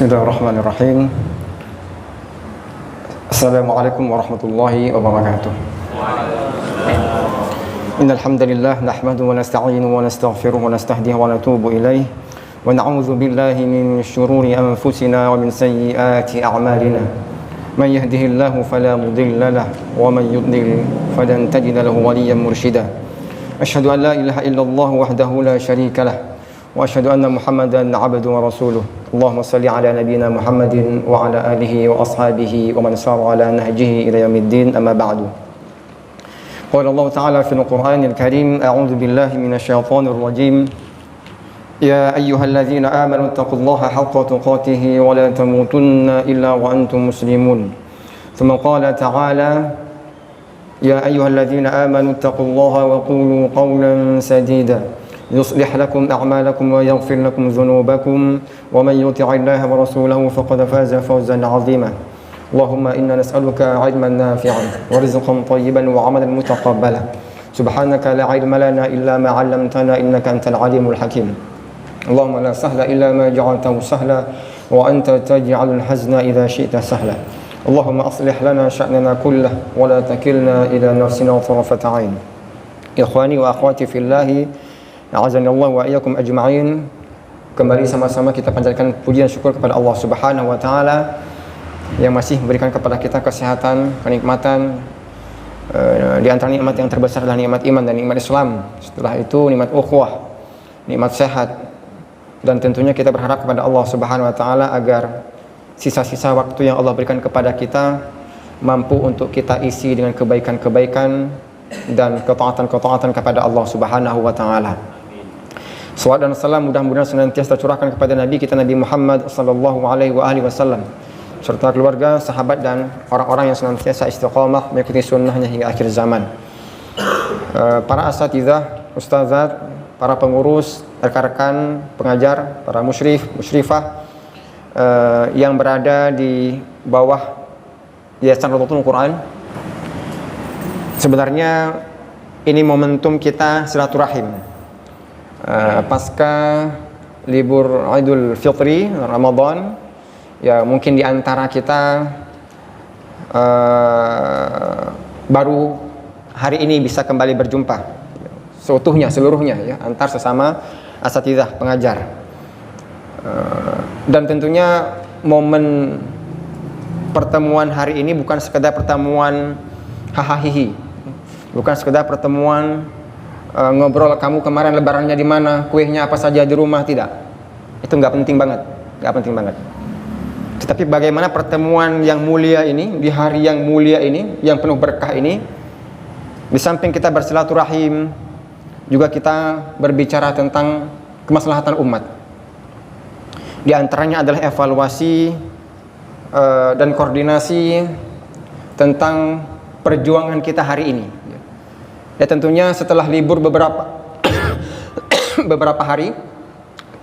Bismillahirrahmanirrahim. Assalamualaikum warahmatullahi wabarakatuh. Innal hamdalillah nahmaduhu wa nasta'inuhu wa nastaghfiruhu wa nastahdihi wa natubu ilayh wa na'udzu billahi min shururi anfusina wa min sayyiati a'malina. Man yahdihillahu fala mudilla lahu wa man yudlil falan tajida lahu waliyyan mursyida. Asyhadu an la ilaha illallah wahdahu la syarika lah wa asyhadu anna Muhammadan 'abduhu wa rasuluh. Allahumma shalli ala nabiyyina Muhammadin wa ala alihi wa ashabihi wa man sara ala nahjihi ila yaumiddin, amma ba'du. Qala Allah Ta'ala fil Qur'anil Karim, a'udzu billahi minasy syaithanir rajim. Ya ayyuhalladzina amanu taqullaha haqqa tuqatih wa la tamutunna illa wa antum muslimun. Tsumma qala ta'ala, ya ayyuhalladzina amanu taqullaha wa qulu qawlan sadida يصلح لكم أعمالكم ويغفر لكم ذنوبكم ومن يطع الله ورسوله فقد فاز فوزا عظيما. اللهم إنا نسألك علما نافعا ورزقا طيبا وعملا متقبلا. سبحانك لا علم لنا إلا ما علمتنا إنك أنت العليم الحكيم. اللهم لا سهل إلا ما جعلته سهلا وأنت تجعل الحزن إذا شئت سهلا. اللهم أصلح لنا شأننا كله ولا تكلنا إلى نفسنا طرفة عين. إخواني وأخواتي في الله, a'azanillahu wa iyyakum ajma'in. Kembali sama-sama kita panjatkan puji dan syukur kepada Allah Subhanahu wa taala yang masih memberikan kepada kita kesehatan, kenikmatan. Di antara nikmat yang terbesar adalah nikmat iman dan nikmat Islam. Setelah itu nikmat ukhuwah, nikmat sehat. Dan tentunya kita berharap kepada Allah Subhanahu wa taala agar sisa-sisa waktu yang Allah berikan kepada kita mampu untuk kita isi dengan kebaikan-kebaikan dan ketaatan-ketaatan kepada Allah Subhanahu wa taala. Salawat dan salam mudah-mudahan senantiasa tercurahkan kepada Nabi kita Nabi Muhammad sallallahu alaihi wasallam serta keluarga, sahabat dan orang-orang yang senantiasa istiqamah mengikuti sunnahnya hingga akhir zaman. Para asatidzah, ustazat, para pengurus, rekan-rekan pengajar, para musyrifah yang berada di bawah Yayasan Rawdatul Quran. Sebenarnya ini momentum kita silaturahim pasca libur Idul Fitri Ramadan. Ya, mungkin di antara kita baru hari ini bisa kembali berjumpa seluruhnya ya, antar sesama asatidzah pengajar. Dan tentunya momen pertemuan hari ini bukan sekedar pertemuan hahaha, bukan sekedar pertemuan ngobrol kamu kemarin lebarannya di mana, kuenya apa saja di rumah, tidak. Itu nggak penting banget. Tetapi bagaimana pertemuan yang mulia ini, di hari yang mulia ini, yang penuh berkah ini, di samping kita bersilaturahim, juga kita berbicara tentang kemaslahatan umat. Di antaranya adalah evaluasi dan koordinasi tentang perjuangan kita hari ini. Ya, tentunya setelah libur beberapa hari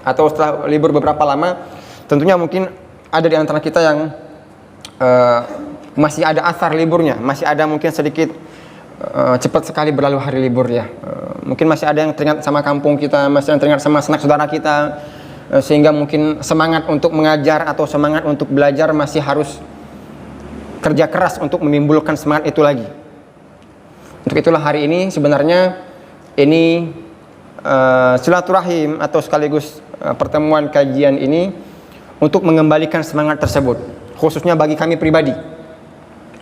atau setelah libur beberapa lama, tentunya mungkin ada di antara kita yang masih ada asar liburnya, masih ada mungkin sedikit cepat sekali berlalu hari libur ya. Mungkin masih ada yang teringat sama kampung kita, masih yang teringat sama sanak saudara kita, sehingga mungkin semangat untuk mengajar atau semangat untuk belajar masih harus kerja keras untuk menimbulkan semangat itu lagi. Untuk itulah hari ini sebenarnya ini silaturahim atau sekaligus pertemuan kajian ini untuk mengembalikan semangat tersebut, khususnya bagi kami pribadi.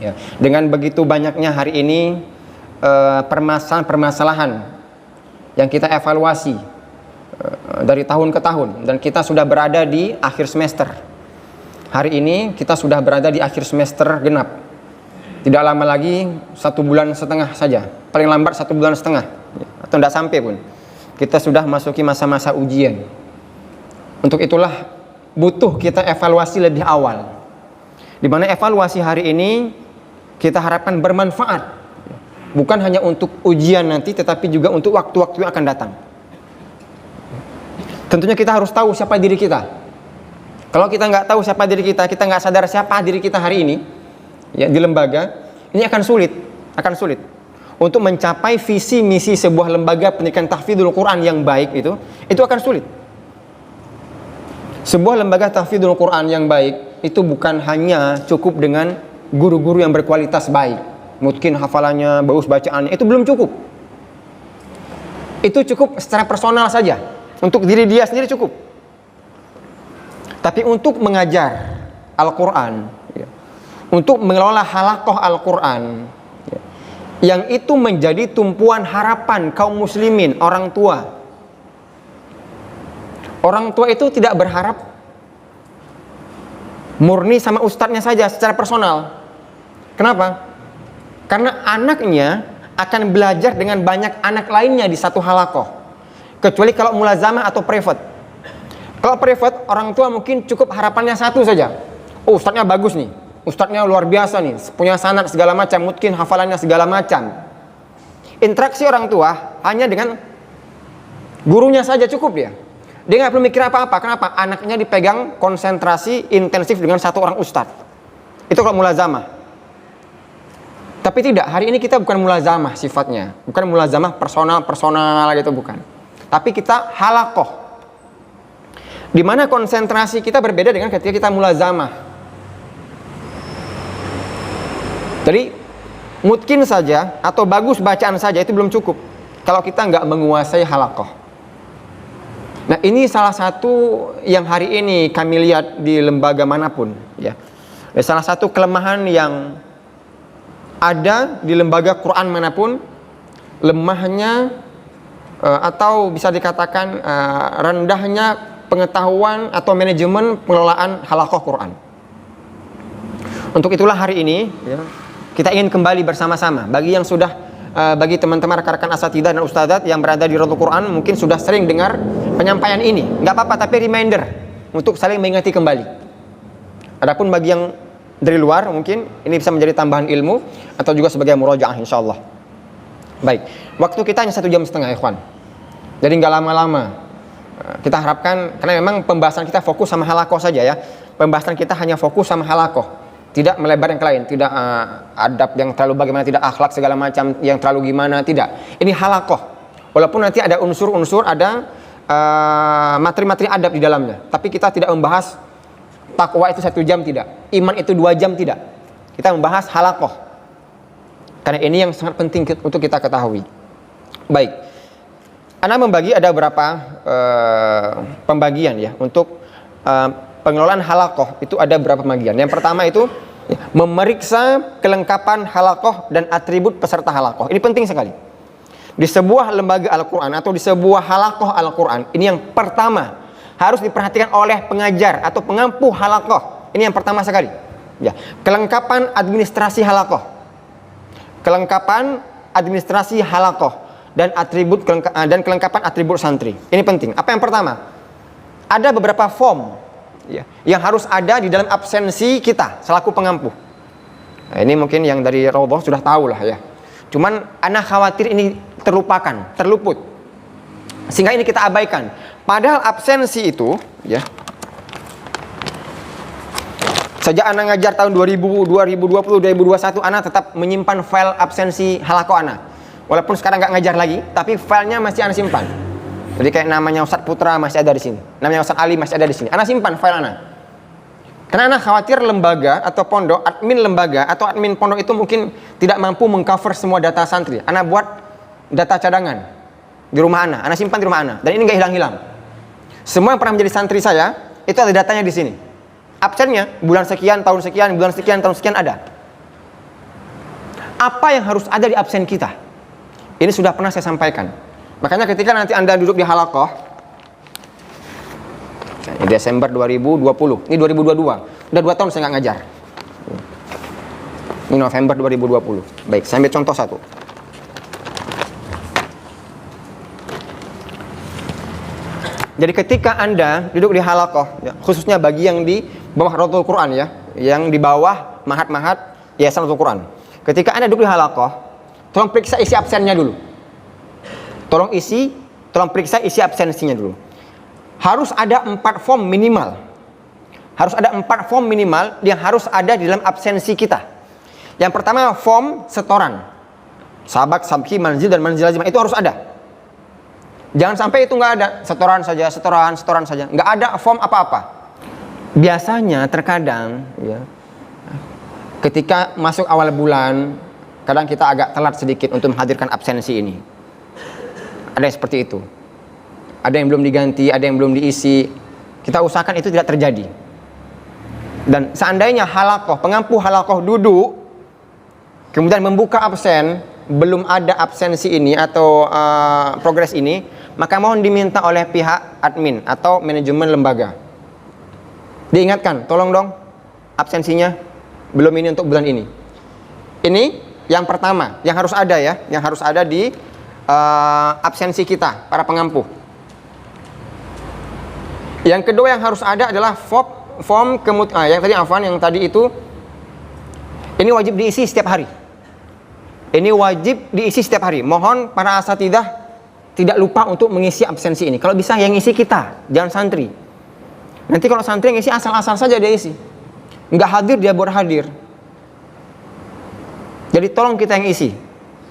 Ya, dengan begitu banyaknya hari ini permasalahan yang kita evaluasi dari tahun ke tahun, dan kita sudah berada di akhir semester. Hari ini kita sudah berada di akhir semester genap. Tidak lama lagi 1,5 bulan saja, paling lambat 1,5 bulan, atau tidak sampai pun kita sudah masuki masa-masa ujian. Untuk itulah butuh kita evaluasi lebih awal, di mana evaluasi hari ini kita harapkan bermanfaat, bukan hanya untuk ujian nanti, tetapi juga untuk waktu-waktu yang akan datang. Tentunya kita harus tahu siapa diri kita. Kalau kita nggak tahu siapa diri kita, kita nggak sadar siapa diri kita hari ini, ya, di lembaga ini akan sulit untuk mencapai visi misi sebuah lembaga pendidikan tahfidzul Quran yang baik. Itu akan sulit. Sebuah lembaga tahfidzul Quran yang baik itu bukan hanya cukup dengan guru-guru yang berkualitas baik, mungkin hafalannya bagus, bacaannya itu belum cukup. Itu cukup secara personal saja, untuk diri dia sendiri cukup. Tapi untuk mengajar Al-Quran, untuk mengelola halaqah Al-Quran, yang itu menjadi tumpuan harapan kaum muslimin, orang tua. Orang tua itu tidak berharap murni sama ustadznya saja secara personal. Kenapa? Karena anaknya akan belajar dengan banyak anak lainnya di satu halaqah. Kecuali kalau mulazamah atau private. Kalau private, orang tua mungkin cukup harapannya satu saja. Oh, ustadznya bagus nih, ustadznya luar biasa nih, punya sanad segala macam, mungkin hafalannya segala macam. Interaksi orang tua hanya dengan gurunya saja cukup dia. Dia nggak perlu mikir apa-apa. Kenapa? Anaknya dipegang konsentrasi intensif dengan satu orang ustadz. Itu kalau mulazamah. Tapi tidak, hari ini kita bukan mulazamah sifatnya. Bukan mulazamah personal gitu, bukan. Tapi kita halaqah. Di mana konsentrasi kita berbeda dengan ketika kita mulazamah. Jadi, mungkin saja atau bagus bacaan saja itu belum cukup kalau kita nggak menguasai halaqah. Nah, ini salah satu yang hari ini kami lihat di lembaga manapun, ya. Salah satu kelemahan yang ada di lembaga Quran manapun, lemahnya atau bisa dikatakan rendahnya pengetahuan atau manajemen pengelolaan halaqah Quran. Untuk itulah hari ini, ya, kita ingin kembali bersama-sama. Bagi teman-teman rekan-rekan asatidzah dan ustadzat yang berada di Raudhul Quran mungkin sudah sering dengar penyampaian ini. Nggak apa-apa, tapi reminder untuk saling mengingati kembali. Adapun bagi yang dari luar mungkin ini bisa menjadi tambahan ilmu atau juga sebagai murajaah insyaallah. Baik, waktu kita hanya 1,5 jam, ikhwan. Jadi nggak lama-lama. Kita harapkan, karena memang pembahasan kita fokus sama halaqah saja ya. Pembahasan kita hanya fokus sama halaqah. Tidak melebar yang lain, tidak adab yang terlalu bagaimana, tidak akhlak segala macam yang terlalu gimana, tidak. Ini halaqah. Walaupun nanti ada unsur-unsur, ada materi-materi adab di dalamnya. Tapi kita tidak membahas takwa itu 1 jam, tidak. Iman itu 2 jam, tidak. Kita membahas halaqah. Karena ini yang sangat penting untuk kita ketahui. Baik. Ana membagi ada beberapa pembagian ya untuk pengelolaan halaqah itu ada beberapa pembagian. Yang pertama itu memeriksa kelengkapan halaqah dan atribut peserta halaqah. Ini penting sekali. Di sebuah lembaga Al-Quran atau di sebuah halaqah Al-Quran, ini yang pertama harus diperhatikan oleh pengajar atau pengampu halaqah. Ini yang pertama sekali. Ya, kelengkapan administrasi halaqah. Kelengkapan administrasi halaqah dan kelengkapan atribut santri. Ini penting. Apa yang pertama? Ada beberapa form ya, yang harus ada di dalam absensi kita selaku pengampu. Nah, ini mungkin yang dari Raudhah sudah tahu lah ya. Cuman anak khawatir ini terlupakan, terluput. Sehingga ini kita abaikan. Padahal absensi itu ya. Sejak anak ngajar tahun 2020, 2021 anak tetap menyimpan file absensi halaqah anak. Walaupun sekarang nggak ngajar lagi, tapi filenya masih anak simpan. Jadi kayak namanya Ustadz Putra masih ada di sini, namanya Ustadz Ali masih ada di sini. Anak simpan file anak. Karena anak khawatir lembaga atau pondok, admin lembaga atau admin pondok itu mungkin tidak mampu mengcover semua data santri. Anak buat data cadangan di rumah anak simpan di rumah anak. Dan ini nggak hilang-hilang. Semua yang pernah menjadi santri saya itu ada datanya di sini. Absennya bulan sekian, tahun sekian, bulan sekian, tahun sekian ada. Apa yang harus ada di absen kita? Ini sudah pernah saya sampaikan. Makanya ketika nanti Anda duduk di halaqah, ini Desember 2020, ini 2022, udah 2 tahun saya nggak ngajar. Ini November 2020. Baik, saya ambil contoh satu. Jadi ketika Anda duduk di halaqah, ya, khususnya bagi yang di bawah Raudhul Quran ya, yang di bawah mahat-mahat Yayasan Raudhul Quran. Ketika Anda duduk di halaqah, tolong periksa isi absennya dulu. Tolong periksa isi absensinya dulu. Harus ada 4 form minimal. Harus ada 4 form minimal yang harus ada di dalam absensi kita. Yang pertama form setoran. Sabak, sabki, manzil, dan manzil lazimah itu harus ada. Jangan sampai itu nggak ada. Setoran saja. Nggak ada form apa-apa. biasanya terkadang ya, ketika masuk awal bulan, kadang kita agak telat sedikit untuk menghadirkan absensi ini. Ada yang seperti itu. Ada yang belum diganti, ada yang belum diisi. Kita usahakan itu tidak terjadi. Dan seandainya halakoh, pengampu halakoh duduk, kemudian membuka absen, belum ada absensi ini atau progres ini, maka mohon diminta oleh pihak admin atau manajemen lembaga. Diingatkan, tolong dong absensinya belum ini untuk bulan ini. Ini yang pertama, yang harus ada ya, yang harus ada di absensi kita, para pengampu. Yang kedua yang harus ada adalah form yang tadi itu, ini wajib diisi setiap hari. Ini wajib diisi setiap hari. Mohon para asatidzah tidak lupa untuk mengisi absensi ini. Kalau bisa yang isi kita, jangan santri. Nanti kalau santri yang isi asal-asal saja dia isi. Nggak hadir dia berhadir. Jadi tolong kita yang isi,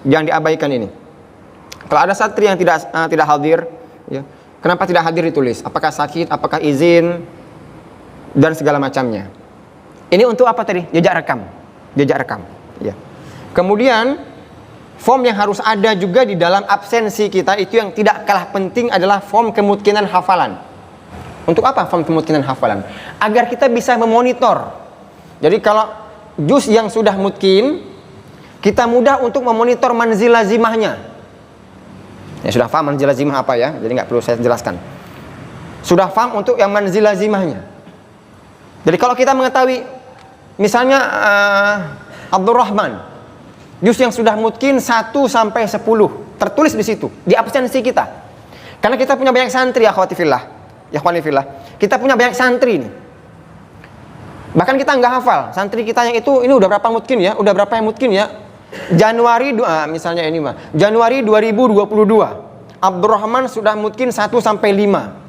jangan diabaikan ini. Kalau ada santri yang tidak hadir, ya, kenapa tidak hadir ditulis. Apakah sakit, apakah izin, dan segala macamnya. Ini untuk apa tadi? Jejak rekam. Ya. Kemudian form yang harus ada juga di dalam absensi kita itu yang tidak kalah penting adalah form kemungkinan hafalan. Untuk apa form kemungkinan hafalan? Agar kita bisa memonitor. Jadi kalau juz yang sudah mungkin, kita mudah untuk memonitor manzil lazimahnya. Ya sudah paham manzil lazimah apa ya? Jadi nggak perlu saya jelaskan. Sudah paham untuk yang manzil lazimahnya. Jadi kalau kita mengetahui, misalnya Abdurrahman, juz yang sudah mungkin 1 sampai 10 tertulis di situ, di absensi kita. Karena kita punya banyak santri, akhwati fillah. Kita punya banyak santri nih. Bahkan kita nggak hafal santri kita yang itu, ini udah berapa mungkin ya? Udah berapa yang mungkin ya? Misalnya ini mah Januari 2022 Abdurrahman sudah mungkin 1 sampai 5.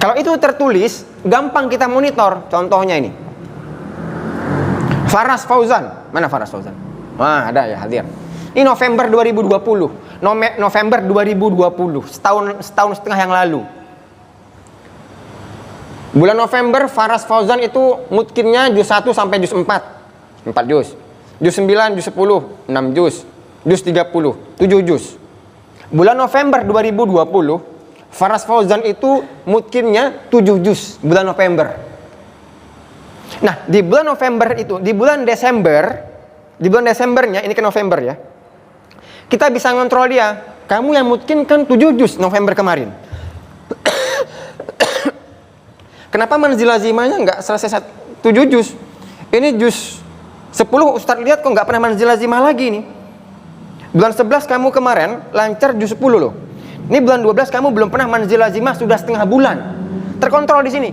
Kalau itu tertulis, gampang kita monitor. Contohnya ini Faras Fauzan. Mana Faras Fauzan? Wah, ada ya, hadir. Ini November 2020. November 2020, setahun setengah yang lalu. Bulan November Faras Fauzan itu mungkinnya juz 1 sampai juz 4. 4 juz. Juz 9, juz 10, 6 juz. Juz 30, 7 juz. Bulan November 2020 Faras Fauzan itu mungkinnya 7 juz bulan November. Nah, di bulan November itu, di bulan Desembernya, ini ke November ya, kita bisa ngontrol dia. Kamu yang mungkin kan 7 juz November kemarin. Kenapa manzil lazimahnya nggak selesai 7 juz? Ini juz 10 Ustadz lihat kok nggak pernah manzil lazimah lagi nih. Bulan 11 kamu kemarin lancar juz 10 loh. Ini bulan 12 kamu belum pernah manzil lazimah, sudah setengah bulan. Terkontrol di sini.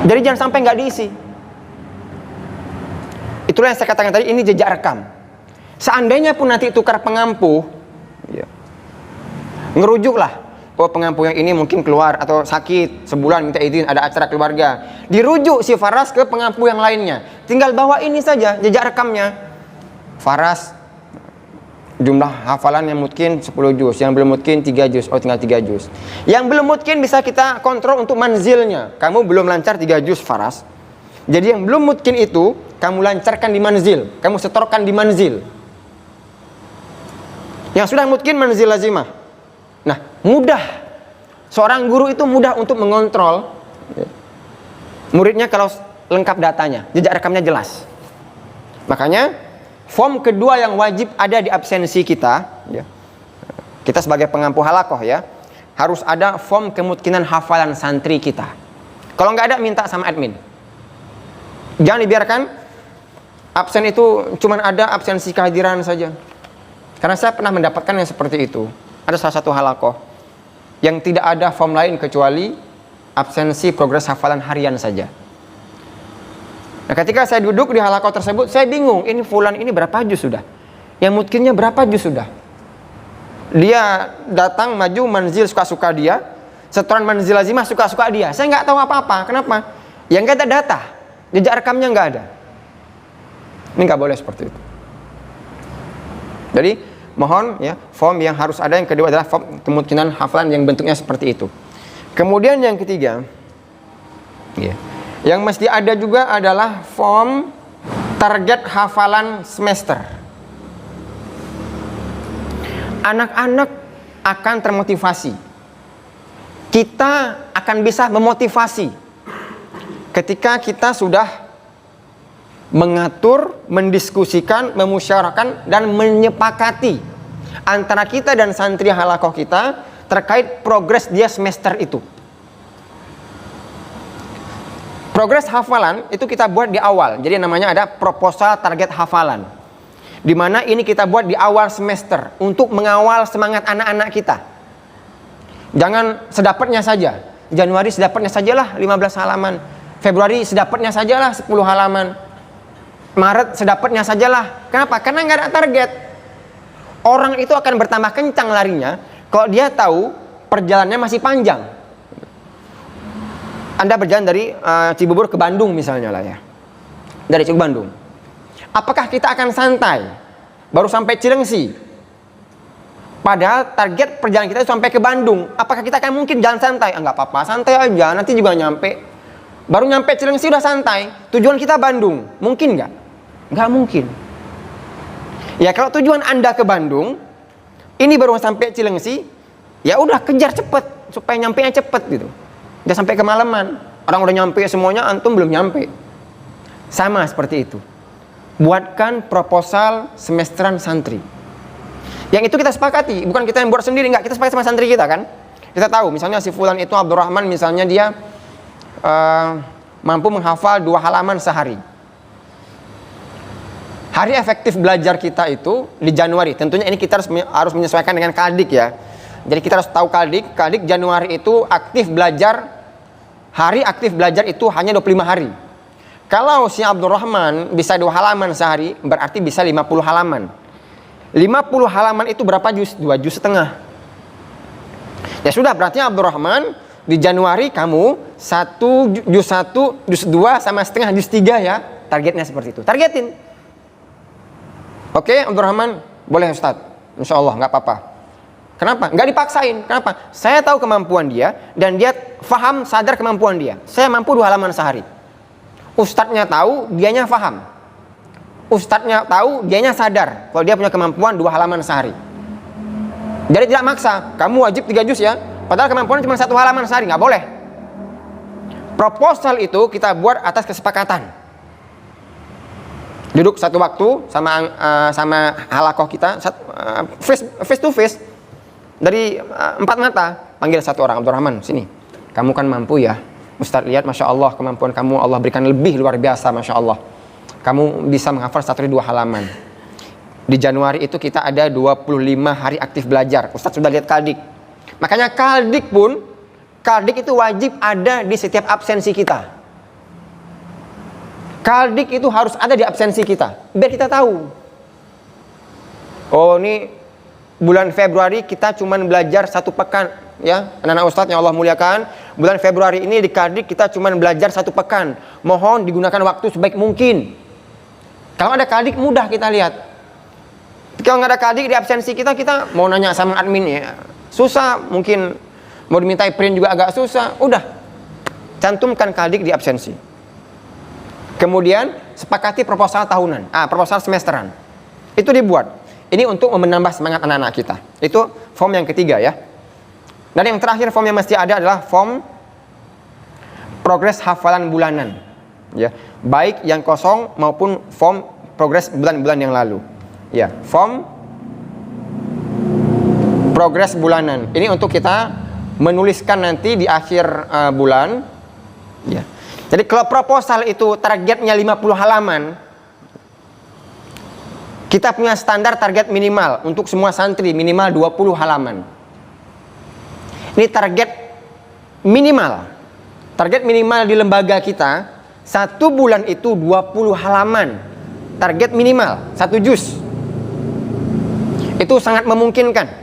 Jadi jangan sampai nggak diisi. Itulah yang saya katakan tadi, ini jejak rekam. Seandainya pun nanti tukar pengampu, ya, ngerujuklah. Oh, pengampu yang ini mungkin keluar atau sakit sebulan minta izin, ada acara keluarga. Dirujuk si Faras ke pengampu yang lainnya. Tinggal bawa ini saja jejak rekamnya. Faras jumlah hafalan yang mungkin 10 juz, yang belum mungkin 3 juz, tinggal 3 juz. Yang belum mungkin bisa kita kontrol untuk manzilnya. Kamu belum lancar 3 juz Faras. Jadi yang belum mungkin itu kamu lancarkan di manzil, kamu setorkan di manzil. Yang sudah mungkin manzil lazimah. Nah, mudah. Seorang guru itu mudah untuk mengontrol muridnya kalau lengkap datanya, jejak rekamnya jelas. Makanya form kedua yang wajib ada di absensi kita, ya, kita sebagai pengampu halakoh ya, harus ada form kemungkinan hafalan santri kita. Kalau nggak ada, minta sama admin. Jangan dibiarkan absen itu cuma ada absensi kehadiran saja. Karena saya pernah mendapatkan yang seperti itu. Ada salah satu halakoh yang tidak ada form lain kecuali absensi progres hafalan harian saja. Nah, ketika saya duduk di halakoh tersebut, saya bingung, ini fulan ini berapa juz sudah? Yang mungkinnya berapa juz sudah? Dia datang maju manzil suka-suka dia, setoran manzil lazimah suka-suka dia. Saya nggak tahu apa-apa. Kenapa? Yang nggak ada data, jejak rekamnya nggak ada. Ini nggak boleh seperti itu. Jadi Mohon ya, form yang harus ada. Yang kedua adalah form kemungkinan hafalan yang bentuknya seperti itu. Kemudian yang ketiga, ya, yang mesti ada juga adalah form target hafalan semester. Anak-anak akan termotivasi. Kita akan bisa memotivasi ketika kita sudah mengatur, mendiskusikan, memusyawarahkan, dan menyepakati antara kita dan santri halakoh kita terkait progres dia semester itu. Progres hafalan itu kita buat di awal. Jadi namanya ada proposal target hafalan. Di mana ini kita buat di awal semester untuk mengawal semangat anak-anak kita. Jangan sedapatnya saja. Januari sedapatnya sajalah 15 halaman. Februari sedapatnya sajalah 10 halaman. Maret sedapatnya sajalah. Kenapa? Karena nggak ada target. Orang itu akan bertambah kencang larinya kalau dia tahu perjalanannya masih panjang. Anda berjalan dari Cibubur ke Bandung misalnya lah ya. Dari Cibubur Bandung. Apakah kita akan santai? Baru sampai Cilengsi. Padahal target perjalanan kita sampai ke Bandung. Apakah kita akan mungkin jalan santai? Enggak apa-apa, santai aja, nanti juga nyampe. Baru nyampe Cilengsi udah santai. Tujuan kita Bandung. Mungkin nggak? Nggak mungkin. Ya kalau tujuan Anda ke Bandung, ini baru sampai Cilengsi, ya udah kejar cepet supaya nyampenya cepet gitu. Jangan sampai kemalaman. Orang udah nyampe semuanya, antum belum nyampe. Sama seperti itu. Buatkan proposal semesteran santri. Yang itu kita sepakati, bukan kita yang buat sendiri, enggak. Kita sepakati sama santri kita kan. Kita tahu, misalnya si fulan itu Abdurrahman, misalnya dia mampu menghafal 2 halaman sehari. Hari efektif belajar kita itu di Januari. Tentunya ini kita harus menyesuaikan dengan Kaldik ya. Jadi kita harus tahu Kaldik. Kaldik Januari itu aktif belajar, hari aktif belajar itu hanya 25 hari. Kalau si Abdurrahman bisa 2 halaman sehari, berarti bisa 50 halaman. 50 halaman itu berapa juz? 2 juz setengah. Ya sudah, berarti Abdurrahman di Januari kamu 1 juz 1, juz 2 sama setengah juz 3 ya. Targetnya seperti itu. Targetin. Oke, Abdurrahman, boleh Ustaz. Insya Allah, nggak apa-apa. Kenapa? Nggak dipaksain. Kenapa? Saya tahu kemampuan dia dan dia faham, sadar kemampuan dia. Saya mampu 2 halaman sehari. Ustadznya tahu, dianya faham. Ustadznya tahu, dianya sadar kalau dia punya kemampuan 2 halaman sehari. Jadi tidak maksa, kamu wajib 3 juz ya. Padahal kemampuan cuma 1 halaman sehari, nggak boleh. Proposal itu kita buat atas kesepakatan. Duduk satu waktu sama halakoh kita, face to face, dari 4 mata, panggil satu orang, Abdurrahman, sini. Kamu kan mampu ya. Ustadz lihat, Masya Allah, kemampuan kamu Allah berikan lebih luar biasa, Masya Allah. Kamu bisa menghafal 1 dari 2 halaman. Di Januari itu kita ada 25 hari aktif belajar. Ustadz sudah lihat Kaldik. Makanya Kaldik itu wajib ada di setiap absensi kita. Kaldik itu harus ada di absensi kita, biar kita tahu. Oh, ini bulan Februari kita cuma belajar 1 pekan. Ya, anak-anak Ustadz yang Allah muliakan, bulan Februari ini di Kaldik kita cuma belajar 1 pekan. Mohon digunakan waktu sebaik mungkin. Kalau ada Kaldik mudah kita lihat. Kalau nggak ada Kaldik di absensi kita mau nanya sama admin ya susah, mungkin mau dimintai print juga agak susah. Udah, cantumkan Kaldik di absensi. Kemudian sepakati proposal tahunan, proposal semesteran. Itu dibuat. Ini untuk menambah semangat anak-anak kita. Itu form yang ketiga ya. Dan yang terakhir form yang mesti ada adalah form progres hafalan bulanan. Ya, baik yang kosong maupun form progres bulan-bulan yang lalu. Ya, form progres bulanan. Ini untuk kita menuliskan nanti di akhir bulan. Ya. Jadi kalau proposal itu targetnya 50 halaman, kita punya standar target minimal untuk semua santri minimal 20 halaman. Ini target minimal. Target minimal di lembaga kita 1 bulan itu 20 halaman. Target minimal 1 juz. Itu sangat memungkinkan.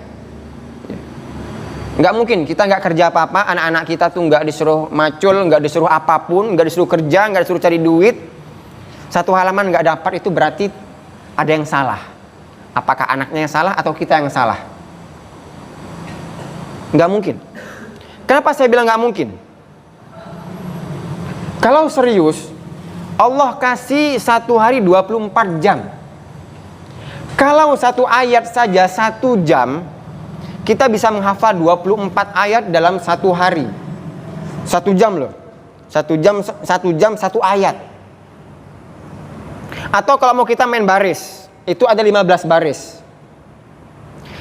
Nggak mungkin kita nggak kerja apa-apa, anak-anak kita tuh nggak disuruh macul, nggak disuruh apapun, nggak disuruh kerja, nggak disuruh cari duit. 1 halaman nggak dapat, itu berarti ada yang salah. Apakah anaknya yang salah atau kita yang salah? Nggak mungkin. Kenapa saya bilang nggak mungkin? Kalau serius, Allah kasih satu hari 24 jam. Kalau satu ayat saja 1 jam, kita bisa menghafal 24 ayat dalam satu hari. 1 jam loh. 1 jam 1 ayat. Atau kalau mau kita main baris, itu ada 15 baris.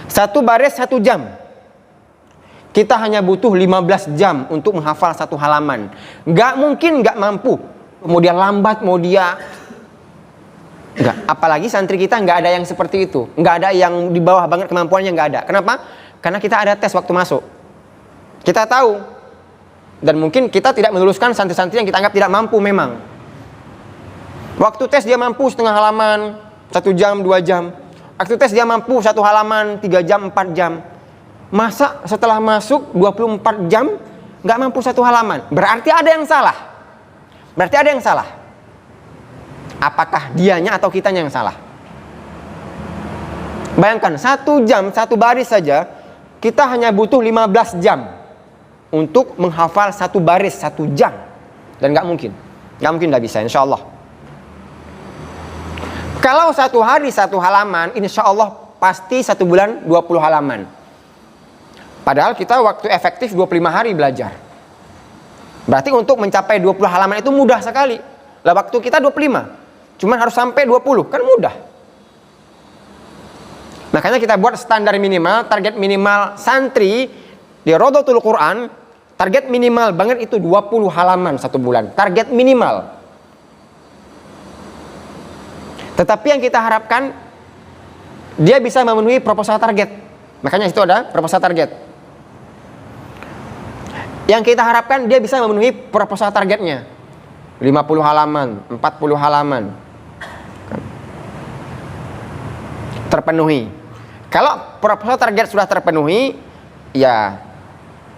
1 baris 1 jam. Kita hanya butuh 15 jam untuk menghafal 1 halaman. Nggak mungkin nggak mampu. Mau dia lambat, mau dia... Nggak. Apalagi santri kita nggak ada yang seperti itu. Nggak ada yang di bawah banget kemampuannya, nggak ada. Kenapa? Karena kita ada tes waktu masuk. Kita tahu. Dan mungkin kita tidak meluluskan santri-santri yang kita anggap tidak mampu memang. Waktu tes dia mampu setengah halaman, 1 jam, 2 jam. Waktu tes dia mampu 1 halaman, 3 jam, 4 jam. Masa setelah masuk 24 jam nggak mampu 1 halaman? Berarti ada yang salah. Berarti ada yang salah. Apakah dianya atau kitanya yang salah? Bayangkan 1 jam, 1 baris saja, kita hanya butuh 15 jam untuk menghafal 1 baris 1 jam. Dan nggak mungkin. Nggak mungkin, nggak bisa, insya Allah. Kalau 1 hari 1 halaman, insya Allah pasti 1 bulan 20 halaman. Padahal kita waktu efektif 25 hari belajar. Berarti untuk mencapai 20 halaman itu mudah sekali. Lah waktu kita 25. Cuman harus sampai 20, kan mudah. Makanya kita buat standar minimal, target minimal santri di Rodotul Quran, target minimal banget itu 20 halaman 1 bulan. Target minimal. Tetapi yang kita harapkan, dia bisa memenuhi proposal target. Makanya itu ada proposal target. Yang kita harapkan, dia bisa memenuhi proposal targetnya. 50 halaman, 40 halaman. Terpenuhi. Kalau proposal target sudah terpenuhi, ya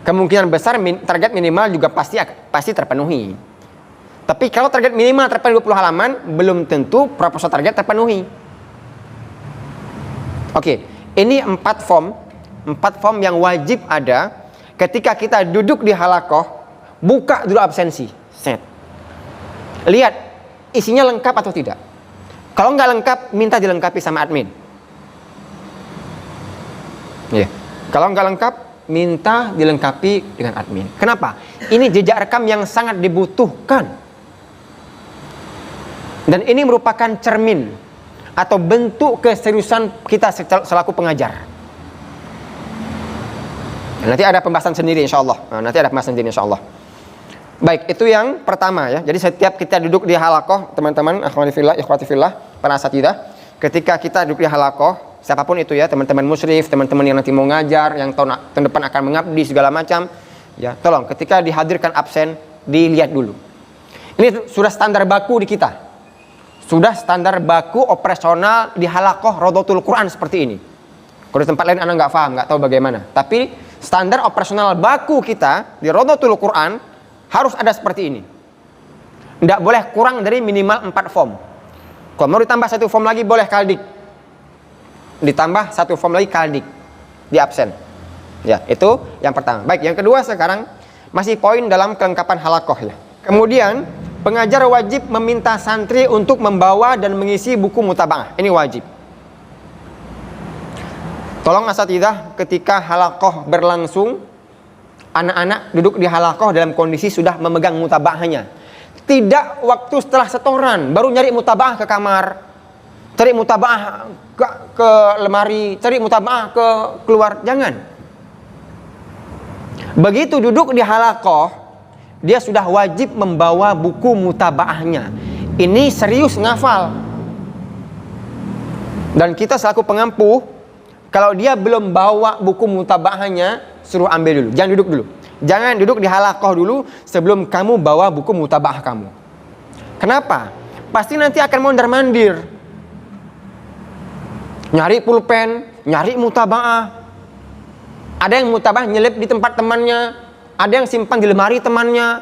kemungkinan besar target minimal juga pasti terpenuhi. Tapi kalau target minimal terpenuhi 20 halaman, belum tentu proposal target terpenuhi. Oke, ini 4 form yang wajib ada ketika kita duduk di halakoh. Buka dulu absensi, set. Lihat isinya lengkap atau tidak. Kalau nggak lengkap, minta dilengkapi sama admin. Ya, kalau nggak lengkap, minta dilengkapi dengan admin. Kenapa? Ini jejak rekam yang sangat dibutuhkan. Dan ini merupakan cermin atau bentuk keseriusan kita selaku pengajar. Nanti ada pembahasan sendiri insya Allah. Baik, itu yang pertama ya. Jadi setiap kita duduk di halakoh, teman-teman, akhwani fillah, ikhwati fillah, para asatidzah, ketika kita duduk di halakoh, siapapun itu ya, teman-teman musyrif, teman-teman yang nanti mau ngajar, yang tahun depan akan mengabdi segala macam, ya, tolong ketika dihadirkan absen, dilihat dulu. Ini sudah standar baku di kita. Sudah standar baku operasional di halakoh Rodotul Quran seperti ini. Kalau di tempat lain Anda nggak paham, nggak tahu bagaimana. Tapi standar operasional baku kita di Rodotul Quran harus ada seperti ini. Tidak boleh kurang dari minimal 4 form. Kalau mau ditambah 1 form lagi boleh kaldik. Ditambah 1 form lagi kaldik. Di absen. Ya, itu yang pertama. Baik, yang kedua sekarang masih poin dalam kelengkapan halakoh ya. Kemudian pengajar wajib meminta santri untuk membawa dan mengisi buku mutabaah. Ini wajib. Tolong asatidzah ketika halakoh berlangsung, anak-anak duduk di halakoh dalam kondisi sudah memegang mutabaahnya. Tidak waktu setelah setoran baru nyari mutabaah ke kamar, cari mutabaah ke lemari, cari mutabaah ke keluar. Jangan. Begitu duduk di halakoh, dia sudah wajib membawa buku mutabaahnya. Ini serius ngafal. Dan kita selaku pengampuh, kalau dia belum bawa buku mutabaahnya, suruh ambil dulu. Jangan duduk dulu. Jangan duduk di halakoh dulu sebelum kamu bawa buku mutabaah kamu. Kenapa? Pasti nanti akan mondar-mandir. Nyari pulpen, nyari mutabaah. Ada yang mutabaah nyelip di tempat temannya, ada yang simpan di lemari temannya.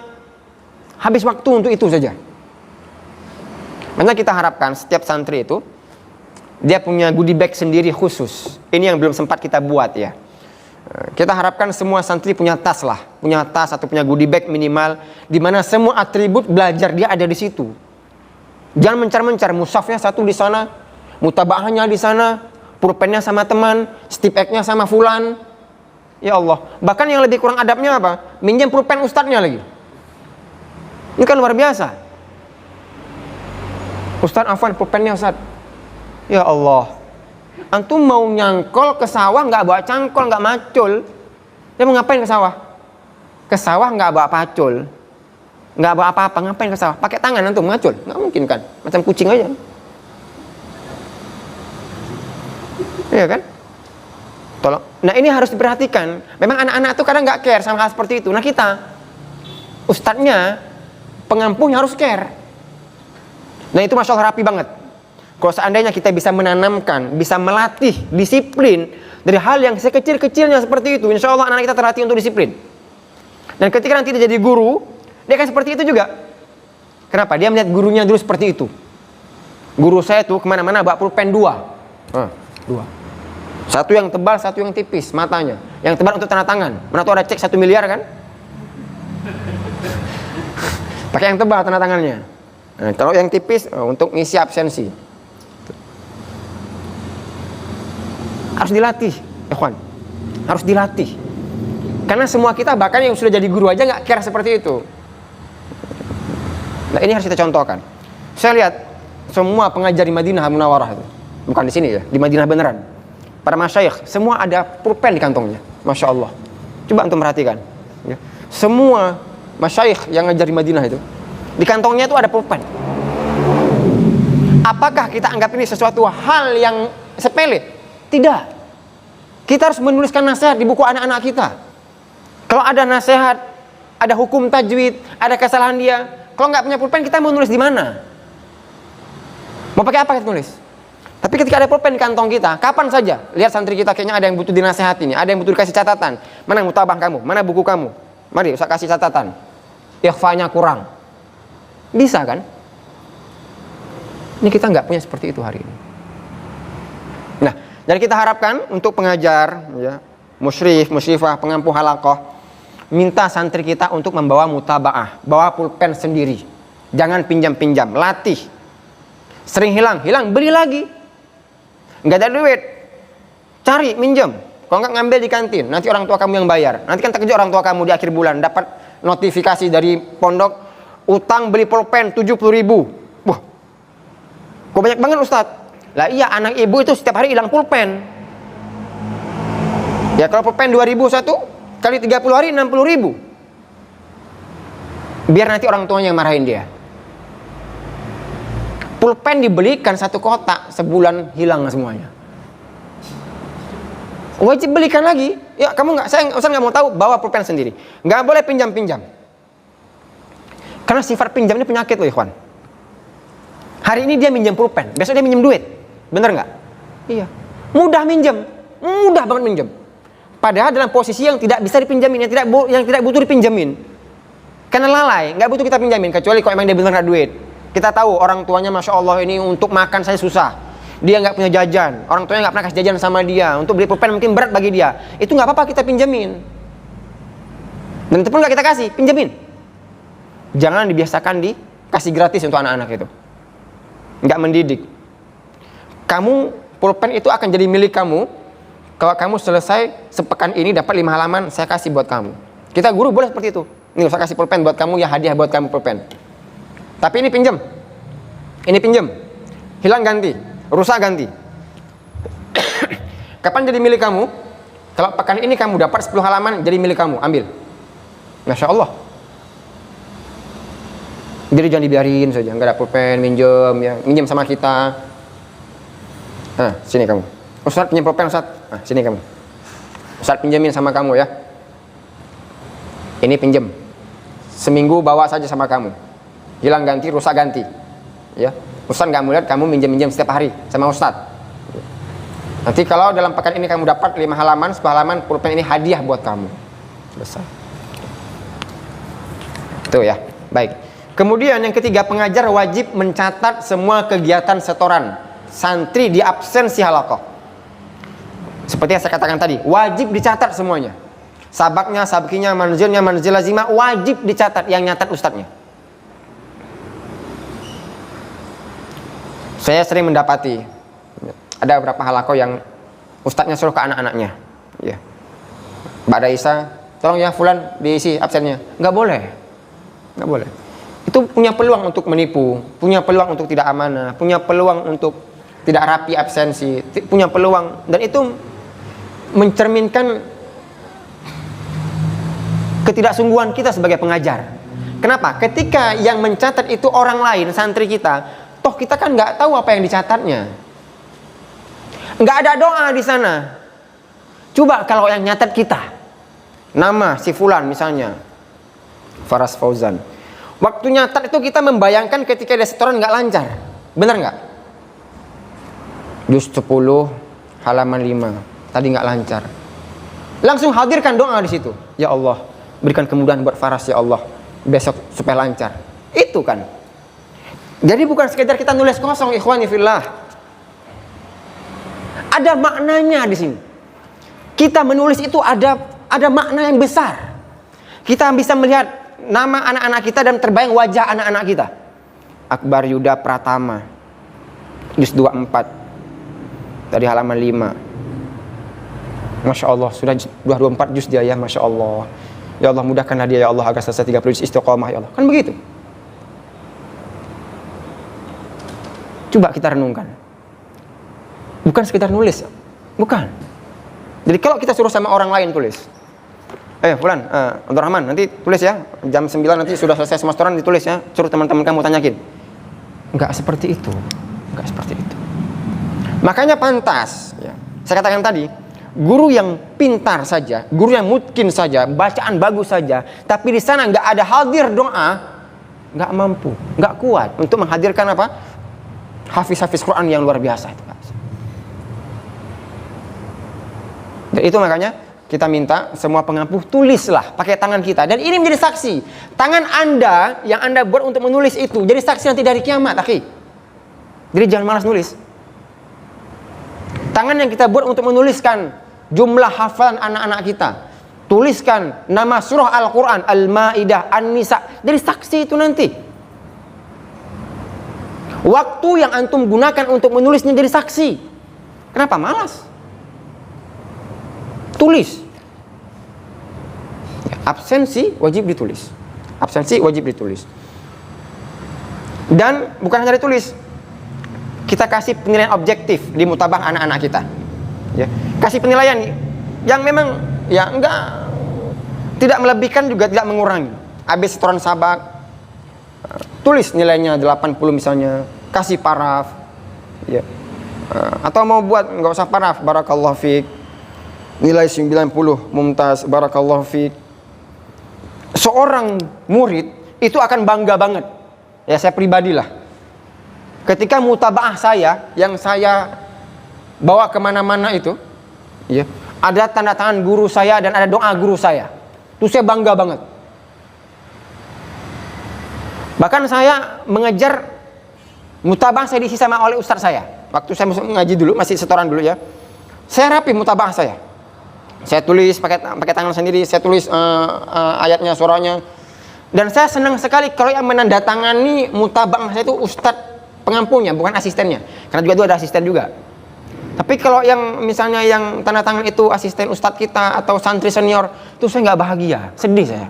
Habis waktu untuk itu saja. Makanya kita harapkan setiap santri itu Dia punya goodie bag sendiri khusus. Ini yang belum sempat kita buat ya. Kita harapkan semua santri punya tas lah, punya tas atau punya goodie bag minimal, di mana semua atribut belajar dia ada di situ. Jangan mencar-mencar, mushafnya satu di sana, mutabaahnya di sana, pulpennya sama teman, stip egg-nya sama fulan. Ya Allah, bahkan yang lebih kurang adabnya apa? Minjem pulpen ustadznya lagi. Ini kan luar biasa. Ustadz afwan, pulpennya Ustadz. Ya Allah, antum mau nyangkol ke sawah nggak bawa cangkol, nggak macul. Dia mau ngapain ke sawah? Ke sawah nggak bawa pacul, nggak bawa apa-apa, ngapain ke sawah? Pakai tangan antum ngacul? Nggak mungkin kan? Macam kucing aja. Iya kan? Tolong. Nah ini harus diperhatikan. Memang anak-anak itu kadang nggak care sama hal seperti itu. Nah kita, ustadznya, pengampuhnya harus care. Nah itu masya Allah rapi banget. Kalau seandainya kita bisa menanamkan, bisa melatih disiplin dari hal yang sekecil-kecilnya seperti itu, insya Allah anak-anak kita terlatih untuk disiplin. Dan ketika nanti dia jadi guru, dia akan seperti itu juga. Kenapa? Dia melihat gurunya dulu seperti itu. Guru saya tuh kemana-mana bawa pulpen dua. Satu yang tebal, satu yang tipis matanya. Yang tebal untuk tanda tangan. Mana tuh ada cek 1 miliar kan? Pakai yang tebal tanda tangannya. Nah, kalau yang tipis untuk ngisi absensi. Harus dilatih, ikhwan. Harus dilatih. Karena semua kita bahkan yang sudah jadi guru aja nggak care seperti itu. Nah ini harus kita contohkan. Saya lihat semua pengajar di Madinah Munawwarah itu, bukan di sini ya, di Madinah beneran. Para masyayikh semua ada pulpen di kantongnya, masya Allah. Coba antum perhatikan. Ya. Semua masyayikh yang ngajar di Madinah itu, di kantongnya itu ada pulpen. Apakah kita anggap ini sesuatu hal yang sepele? Tidak. Kita harus menuliskan nasihat di buku anak-anak kita. Kalau ada nasihat, ada hukum tajwid, ada kesalahan dia, kalau nggak punya pulpen kita mau nulis di mana? Mau pakai apa kita nulis? Tapi ketika ada pulpen di kantong kita, kapan saja lihat santri kita kayaknya ada yang butuh dinasehati nih, ada yang butuh dikasih catatan. Mana mutabah kamu? Mana buku kamu? Mari usah kasih catatan. Ikhfanya kurang. Bisa kan? Ini kita nggak punya seperti itu hari ini. Nah, jadi kita harapkan untuk pengajar, ya, musyrif, musyrifah, pengampu halaqah, minta santri kita untuk membawa mutabaah, bawa pulpen sendiri. Jangan pinjam-pinjam, latih. Sering hilang, beli lagi. Nggak ada duit, cari, minjem. Kalau nggak ngambil di kantin, nanti orang tua kamu yang bayar. Nanti kan terkejut orang tua kamu di akhir bulan dapat notifikasi dari pondok, utang beli pulpen 70.000. Wah, kok banyak banget Ustadz? Lah iya, anak ibu itu setiap hari hilang pulpen. Ya kalau pulpen 2.000 satu kali 30 hari 60.000. Biar nanti orang tuanya yang marahin dia. Pulpen dibelikan satu kotak, sebulan hilang semuanya. Wajib belikan lagi. Ya kamu nggak, saya nggak mau tahu, bawa pulpen sendiri. Nggak boleh pinjam-pinjam. Karena sifat pinjam ini penyakit loh ikhwan. Hari ini dia minjem pulpen, besok dia minjem duit. Bener nggak? Iya. Mudah minjem, mudah banget minjem. Padahal dalam posisi yang tidak bisa dipinjamin, yang tidak butuh dipinjamin. Karena lalai, nggak butuh kita pinjamin. Kecuali kalau emang dia bener nggak duit. Kita tahu orang tuanya masya Allah ini untuk makan saya susah. Dia nggak punya jajan, orang tuanya nggak pernah kasih jajan sama dia. Untuk beli pulpen mungkin berat bagi dia. Itu nggak apa-apa kita pinjamin. Dan itu pun nggak kita kasih, pinjamin. Jangan dibiasakan dikasih gratis untuk anak-anak itu. Nggak mendidik. Kamu, pulpen itu akan jadi milik kamu kalau kamu selesai sepekan ini dapat 5 halaman, saya kasih buat kamu. Kita guru boleh seperti itu. Nih saya kasih pulpen buat kamu, ya hadiah buat kamu pulpen. Tapi ini pinjam. Ini pinjam. Hilang ganti, rusak ganti. Kapan jadi milik kamu? Kalau pekan ini kamu dapat 10 halaman jadi milik kamu, ambil. Masya Allah. Jadi jangan dibiarin saja, nggak ada pulpen, minjem, ya, minjem sama kita. Nah, sini kamu. Ustaz pinjam pulpen Ustaz. Nah, sini kamu. Ustaz pinjemin sama kamu ya. Ini pinjem. Seminggu bawa saja sama kamu. Hilang ganti, rusak ganti. Ya. Ustaz nggak melihat kamu minjem-minjem setiap hari sama Ustaz. Nanti kalau dalam pekan ini kamu dapat 5 halaman, 10 halaman, pulpen ini hadiah buat kamu. Selesai. Itu ya. Baik. Kemudian yang ketiga, pengajar wajib mencatat semua kegiatan setoran santri di absensi halaqah. Seperti yang saya katakan tadi, wajib dicatat semuanya. Sabaknya, sabkinya, manzilnya, manzil lazimah wajib dicatat, yang nyatat ustadznya. Saya sering mendapati ada beberapa halaqah yang ustadznya suruh ke anak-anaknya, ya. Ba'da Isya, tolong ya fulan diisi absennya. Nggak boleh. Nggak boleh. Itu punya peluang untuk menipu, punya peluang untuk tidak amanah, punya peluang untuk tidak rapi absensi, punya peluang, dan itu mencerminkan ketidaksungguhan kita sebagai pengajar. Kenapa? Ketika yang mencatat itu orang lain, santri kita, toh kita kan nggak tahu apa yang dicatatnya. Nggak ada doa di sana. Coba kalau yang nyatat kita, nama si fulan misalnya, Faras Fauzan. Waktu nyatat itu kita membayangkan ketika ada setoran nggak lancar. Benar nggak? Juz 10, halaman 5. Tadi nggak lancar. Langsung hadirkan doa di situ. Ya Allah, berikan kemudahan buat Faras ya Allah. Besok supaya lancar. Itu kan. Jadi bukan sekedar kita nulis kosong, ikhwani fillah. Ada maknanya di sini. Kita menulis itu ada makna yang besar. Kita bisa melihat nama anak-anak kita dan terbayang wajah anak-anak kita. Akbar Yuda Pratama, juz 24, dari halaman 5. Masya Allah, sudah 24 juz dia ya, Masya Allah. Ya Allah, mudahkanlah dia ya Allah agar selesai 30 juz istiqomah ya Allah. Kan begitu. Coba kita renungkan. Bukan sekedar nulis, bukan. Jadi kalau kita suruh sama orang lain tulis, fulan, Abdul Rahman, nanti tulis ya, jam 9 nanti sudah selesai semesteran ditulis ya, suruh teman-teman kamu tanyakin. Enggak seperti itu, enggak seperti itu. Makanya pantas, ya, saya katakan tadi, guru yang pintar saja, guru yang mungkin saja, bacaan bagus saja, tapi di sana enggak ada hadir doa, enggak mampu, enggak kuat untuk menghadirkan apa? Hafiz-hafiz Quran yang luar biasa itu. Dan itu makanya kita minta semua pengampu tulislah pakai tangan kita, dan ini menjadi saksi. Tangan Anda yang Anda buat untuk menulis itu jadi saksi nanti dari kiamat, akhi. Jadi jangan malas nulis. Tangan yang kita buat untuk menuliskan jumlah hafalan anak-anak kita, tuliskan nama surah Al-Quran, Al-Ma'idah, An-Nisa, jadi saksi itu nanti. Waktu yang antum gunakan untuk menulisnya jadi saksi. Kenapa malas? Tulis. Absensi wajib ditulis. Absensi wajib ditulis. Dan bukan hanya ditulis, kita kasih penilaian objektif di mutabah anak-anak kita. Ya, kasih penilaian yang memang ya enggak, tidak melebihkan juga tidak mengurangi. Habis setoran sabak, tulis nilainya 80 misalnya, kasih paraf. Ya. Atau mau buat enggak usah paraf, barakallahu fiik. Nilai 90 mumtaz, barakallahu fiik. Seorang murid itu akan bangga banget. Ya, saya pribadilah. Ketika mutabaah saya yang saya bawa kemana-mana itu, ya, ada tanda tangan guru saya dan ada doa guru saya. Itu saya bangga banget. Bahkan saya mengejar mutabaah saya diisi sama oleh ustaz saya. Waktu saya ngaji dulu, masih setoran dulu ya. Saya rapi mutabaah saya. Saya tulis pakai tangan sendiri, saya tulis ayatnya, surahnya. Dan saya senang sekali kalau yang menandatangani mutabaah saya itu ustadz pengampunya, bukan asistennya. Karena juga itu ada asisten juga. Tapi kalau yang misalnya yang tanda tangan itu asisten ustadz kita atau santri senior, itu saya nggak bahagia, sedih saya.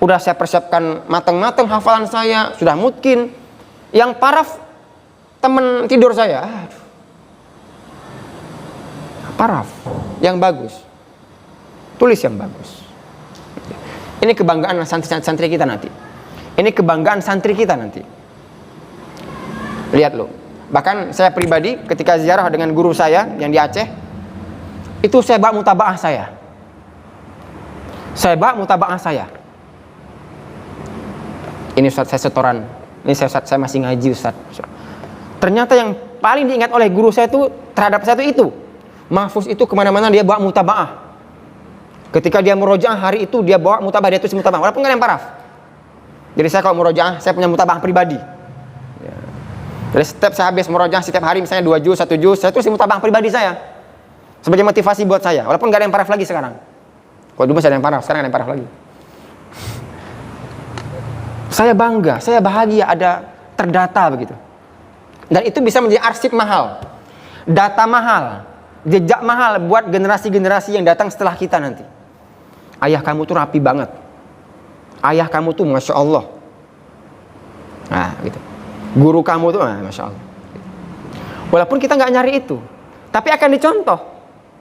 Udah saya persiapkan matang-matang hafalan saya, sudah mungkin. Yang paraf teman tidur saya. Paraf yang bagus, tulis yang bagus. Ini kebanggaan santri kita nanti. Ini kebanggaan santri kita nanti. Lihat loh. Bahkan saya pribadi ketika ziarah dengan guru saya yang di Aceh, itu saya bawa mutabaah saya. Saya bawa mutabaah saya. Ini Ustaz saya setoran. Ini Ustaz saya masih ngaji Ustaz. Ternyata yang paling diingat oleh guru saya itu terhadap saya itu. Mahfuz itu kemana-mana dia bawa mutabaah. Ketika dia murojaah hari itu dia bawa mutabaah, dia tulis mutabaah, walaupun nggak ada yang paraf. Jadi saya kalau murojaah saya punya mutabaah pribadi. Ya. Jadi setiap saya habis murojaah setiap hari misalnya 2 juz, 1 juz, saya tulis di mutaba'ah pribadi saya. Sebagai motivasi buat saya. Walaupun nggak ada yang paraf lagi sekarang. Kalau dulu masih ada yang paraf, sekarang ada yang paraf lagi. Saya bangga, saya bahagia ada terdata begitu. Dan itu bisa menjadi arsip mahal. Data mahal, jejak mahal buat generasi-generasi yang datang setelah kita nanti. Ayah kamu tuh rapi banget. Ayah kamu tuh Masya Allah. Nah gitu. Guru kamu tuh Masya Allah. Walaupun kita nggak nyari itu, tapi akan dicontoh.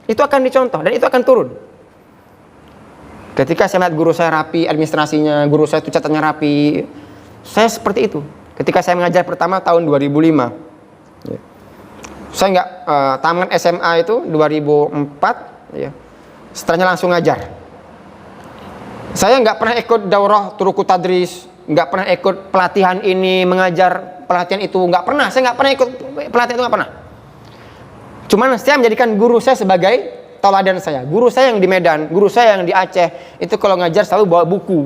Itu akan dicontoh dan itu akan turun. Ketika saya lihat guru saya rapi, administrasinya, guru saya itu catatnya rapi, saya seperti itu. Ketika saya mengajar pertama tahun 2005, ya. Saya nggak tamat SMA itu 2004, ya. Setelahnya langsung ngajar. Saya nggak pernah ikut daurah turuku tadris, nggak pernah ikut pelatihan ini, mengajar pelatihan itu, nggak pernah. Saya nggak pernah ikut pelatihan itu, nggak pernah. Cuman saya menjadikan guru saya sebagai tauladan saya. Guru saya yang di Medan, guru saya yang di Aceh, itu kalau ngajar selalu bawa buku.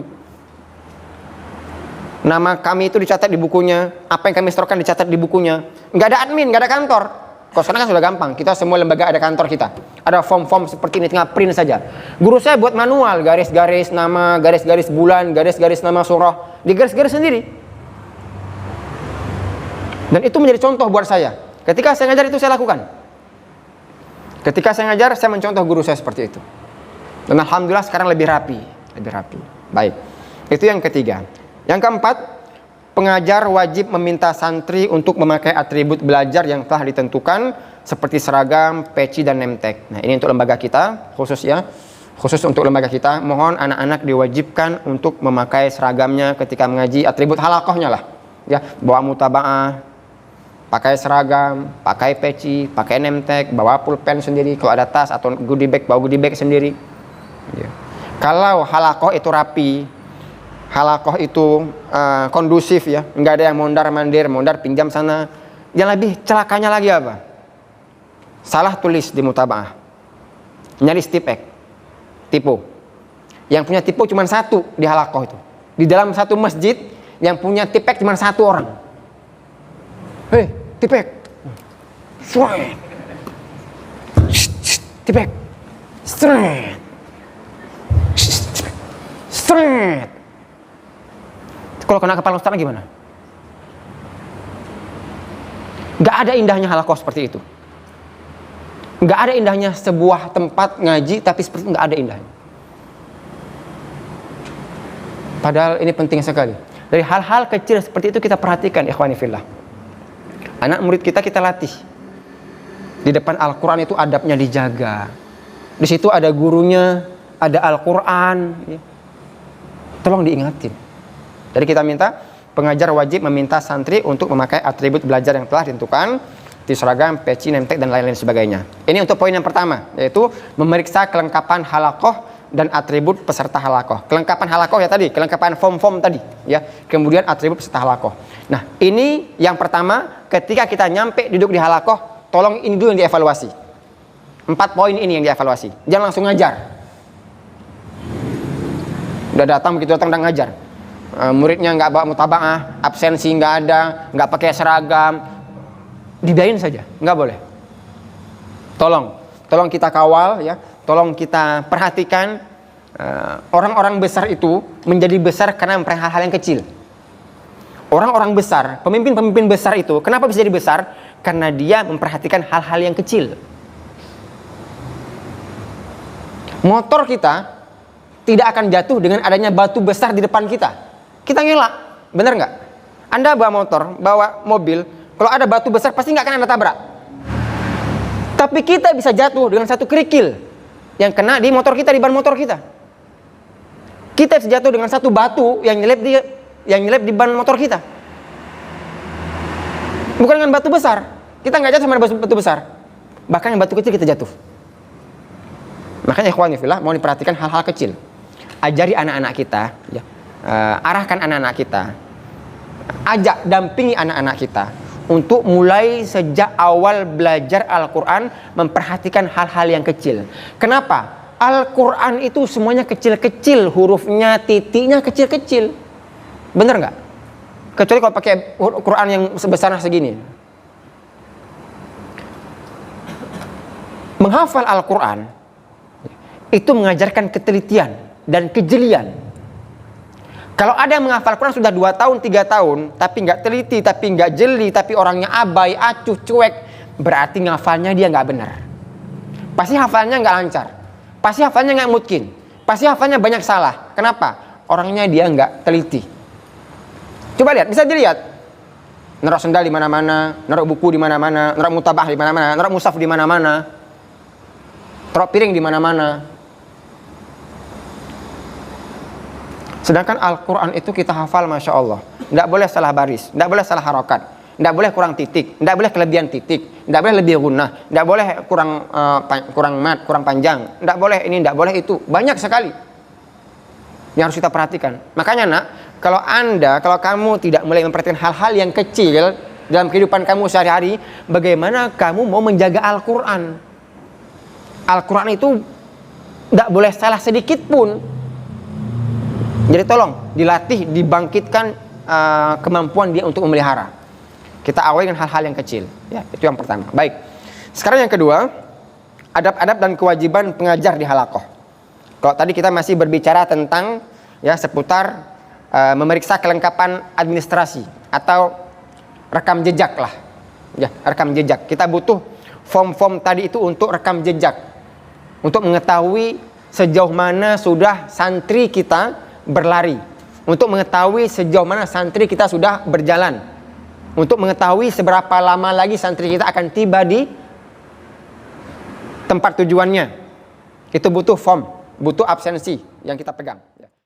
Nama kami itu dicatat di bukunya, apa yang kami setorkan dicatat di bukunya. Nggak ada admin, nggak ada kantor. Kalau sekarang kan sudah gampang, kita semua lembaga ada kantor kita. Ada form-form seperti ini, tinggal print saja. Guru saya buat manual, garis-garis nama, garis-garis bulan, garis-garis nama surah, digaris-garis sendiri. Dan itu menjadi contoh buat saya. Ketika saya ngajar itu saya lakukan. Ketika saya ngajar, saya mencontoh guru saya seperti itu. Dan alhamdulillah sekarang lebih rapi, lebih rapi. Baik, itu yang ketiga. Yang keempat, pengajar wajib meminta santri untuk memakai atribut belajar yang telah ditentukan seperti seragam, peci, dan name tag. Nah, ini untuk lembaga kita, khusus ya. Khusus untuk lembaga kita, mohon anak-anak diwajibkan untuk memakai seragamnya ketika mengaji, atribut halakohnya lah. Ya, bawa mutaba'ah, pakai seragam, pakai peci, pakai name tag, bawa pulpen sendiri, kalau ada tas atau goodie bag, bawa goodie bag sendiri. Ya. Kalau halakoh itu rapi, halakoh itu kondusif ya, nggak ada yang mondar-mandir, mondar pinjam sana. Yang lebih celakanya lagi apa? Salah tulis di mutaba'ah, nyaris tipek, tipu. Yang punya tipu cuma satu di halakoh itu. Di dalam satu masjid yang punya tipek cuma satu orang. Hei, tipek, sway, tipek, straight, straight. Kalau kena kepala ustaz gimana? Gak ada indahnya halakoh seperti itu. Gak ada indahnya sebuah tempat ngaji, tapi seperti itu gak ada indahnya. Padahal ini penting sekali. Dari hal-hal kecil seperti itu kita perhatikan, ikhwani fillah. Anak murid kita latih. Di depan Al-Quran itu adabnya dijaga. Di situ ada gurunya, ada Al-Quran. Tolong diingatin. Jadi kita minta pengajar wajib meminta santri untuk memakai atribut belajar yang telah ditentukan di seragam, peci, name tag, dan lain-lain sebagainya. Ini untuk poin yang pertama, yaitu memeriksa kelengkapan halakoh dan atribut peserta halakoh. Kelengkapan halakoh ya tadi, kelengkapan form-form tadi, ya. Kemudian atribut peserta halakoh. Nah, ini yang pertama, ketika kita nyampe duduk di halakoh, tolong ini dulu yang dievaluasi. 4 poin ini yang dievaluasi. Jangan langsung ngajar. Udah datang, begitu datang udah ngajar. Muridnya nggak bawa mutaba'ah, absensi nggak ada, nggak pakai seragam, dibiarin saja, nggak boleh. Tolong kita kawal ya, tolong kita perhatikan. Orang-orang besar itu menjadi besar karena memperhatikan hal-hal yang kecil. Orang-orang besar, pemimpin-pemimpin besar itu, kenapa bisa jadi besar? Karena dia memperhatikan hal-hal yang kecil. Motor kita tidak akan jatuh dengan adanya batu besar di depan kita. Kita ngelak, benar nggak? Anda bawa motor, bawa mobil, kalau ada batu besar pasti nggak akan Anda tabrak. Tapi kita bisa jatuh dengan satu kerikil yang kena di motor kita, di ban motor kita. Kita bisa jatuh dengan satu batu yang nyelip di ban motor kita. Bukan dengan batu besar. Kita nggak jatuh sama batu besar. Bahkan yang batu kecil kita jatuh. Makanya ikhwani fillah, mau diperhatikan hal-hal kecil. Ajari anak-anak kita, ya. Arahkan anak-anak kita, ajak dampingi anak-anak kita untuk mulai sejak awal belajar Al-Quran memperhatikan hal-hal yang kecil. Kenapa? Al-Quran itu semuanya kecil-kecil, hurufnya, titiknya kecil-kecil. Bener nggak? Kecuali kalau pakai Quran yang sebesar segini. Menghafal Al-Quran itu mengajarkan ketelitian dan kejelian. Kalau ada yang menghafal Quran sudah 2 tahun, 3 tahun, tapi nggak teliti, tapi nggak jeli, tapi orangnya abai, acuh, cuek, berarti ngafalnya dia nggak benar. Pasti hafalnya nggak lancar. Pasti hafalnya nggak mungkin. Pasti hafalnya banyak salah. Kenapa? Orangnya dia nggak teliti. Coba lihat, bisa dilihat. Naruh sendal di mana-mana, naruh buku di mana-mana, naruh mutabah di mana-mana, naruh mushaf di mana-mana, taruh piring di mana-mana. Sedangkan Al-Quran itu kita hafal, Masya Allah. Tidak boleh salah baris, tidak boleh salah harokat, tidak boleh kurang titik, tidak boleh kelebihan titik, tidak boleh lebih gunnah, tidak boleh kurang mat, kurang panjang, tidak boleh ini, tidak boleh itu. Banyak sekali yang harus kita perhatikan. Makanya nak, kalau kamu tidak mulai memperhatikan hal-hal yang kecil dalam kehidupan kamu sehari-hari, bagaimana kamu mau menjaga Al-Quran? Al-Quran itu tidak boleh salah sedikit pun. Jadi tolong dilatih, dibangkitkan kemampuan dia untuk memelihara. Kita awali dengan hal-hal yang kecil. Ya, itu yang pertama. Baik. Sekarang yang kedua, adab-adab dan kewajiban pengajar di halaqah. Kalau tadi kita masih berbicara tentang ya seputar memeriksa kelengkapan administrasi atau rekam jejak lah. Ya, rekam jejak. Kita butuh form-form tadi itu untuk rekam jejak. Untuk mengetahui sejauh mana sudah santri kita berlari, untuk mengetahui sejauh mana santri kita sudah berjalan, untuk mengetahui seberapa lama lagi santri kita akan tiba di tempat tujuannya. Itu butuh form, butuh absensi yang kita pegang.